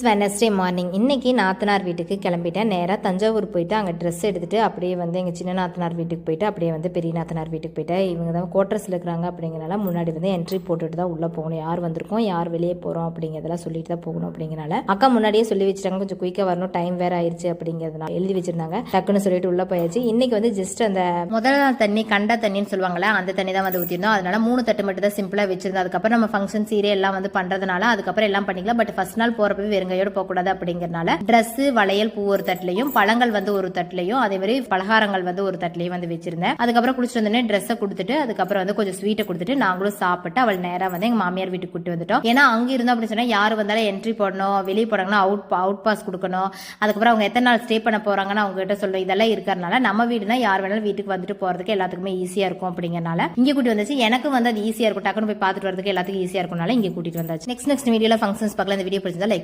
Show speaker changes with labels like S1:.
S1: Wednesday morning இன்னைக்கு நாத்தனார் வீட்டுக்கு கிளம்பிட்டேன். நேராக தஞ்சாவூர் போயிட்டு அங்கே ட்ரெஸ் எடுத்துகிட்டு அப்படியே வந்து எங்கள் சின்ன நாத்தனார் வீட்டுக்கு போயிட்டு அப்படியே வந்து பெரிய நாத்தனார் வீட்டுக்கு போயிட்டேன். இவங்க தான் கோட்ரஸில் இருக்கிறாங்க அப்படிங்கிறனால முன்னாடி வந்து என்ட்ரி போட்டுட்டு தான் உள்ளே போகணும். யார் வந்திருக்கோம் யார் வெளியே போகிறோம் அப்படிங்கிறதெல்லாம் சொல்லிட்டு தான் போகணும். அப்படிங்கிறனால அக்கா முன்னாடியே சொல்லி வச்சுட்டாங்க, கொஞ்சம் குயிக்காக வரணும், டைம் வேறு ஆயிடுச்சு அப்படிங்கிறதுனால எழுதி வச்சிருந்தாங்க. டக்குன்னு சொல்லிட்டு உள்ளே போயாச்சு. இன்னைக்கு வந்து ஜஸ்ட் அந்த முதல் நாள் தண்ணி கண்ட தண்ணின்னு சொல்லுவாங்களே அந்த தண்ணி தான் வந்து ஊற்றிருந்தோம். அதனால 3 தட்டு மட்டும் தான் சிம்பிளாக வச்சிருந்தோம். அதுக்கப்புறம் நம்ம ஃபங்க்ஷன் சீரே எல்லாம் வந்து பண்ணுறதுனால அதுக்கப்புறம் எல்லாம் பண்ணிக்கலாம். பட் ஃபர்ஸ்ட் நாள் போகிறப்ப வெறுங்கையோடு போகக்கூடாது அப்படிங்கறனால Dress வளையல் பூ ஒரு தட்டுலையும் பழங்கள் வந்து ஒரு தட்டுலையும் அதே மாதிரி பலகாரங்கள் வந்து ஒரு தட்டுலையும் வந்து வச்சிருந்தேன். அதுக்கப்புறம் குளிச்சுட்டு வந்தோடனே ட்ரெஸ்ஸை கொடுத்துட்டு அதுக்கப்புறம் வந்து கொஞ்சம் ஸ்வீட்டை கொடுத்துட்டு நாங்களும் சாப்பிட்டு அவள் நேரா வந்து எங்க மாமியார் வீட்டுக்கு கூட்டு வந்துட்டோம். ஏன்னா அங்க இருந்தோம் அப்படின்னு சொன்னா யாரு வந்தாலும் என்ட்ரி போடணும், வெளியே போறாங்கன்னா அவுட் பாஸ் கொடுக்கணும். அதுக்கப்புறம் அவங்க எத்தனை நாள் ஸ்டே பண்ண போறாங்கன்னு அவங்க கிட்ட சொல்ல இதெல்லாம் இருக்கிறதுனால நம்ம வீடுனா யார் வேணாலும் வீட்டுக்கு வந்துட்டு போறதுக்கு எல்லாத்துக்குமே ஈஸியா இருக்கும். அப்படிங்கறனால இங்க கூட்டி வந்தாச்சு. எனக்கு வந்து அது ஈஸியா இருக்கும், டக்குன்னு போய் பார்த்துட்டு வரதுக்கு எல்லாத்துக்கும் ஈஸியா இருக்கும்னால இங்க கூட்டிட்டு வந்தாச்சு. நெக்ஸ்ட் வீடியோல ஃபங்க்ஷன்ஸ் பார்க்கலாம். இந்த வீடியோ பிடிச்சிருந்தா லைக்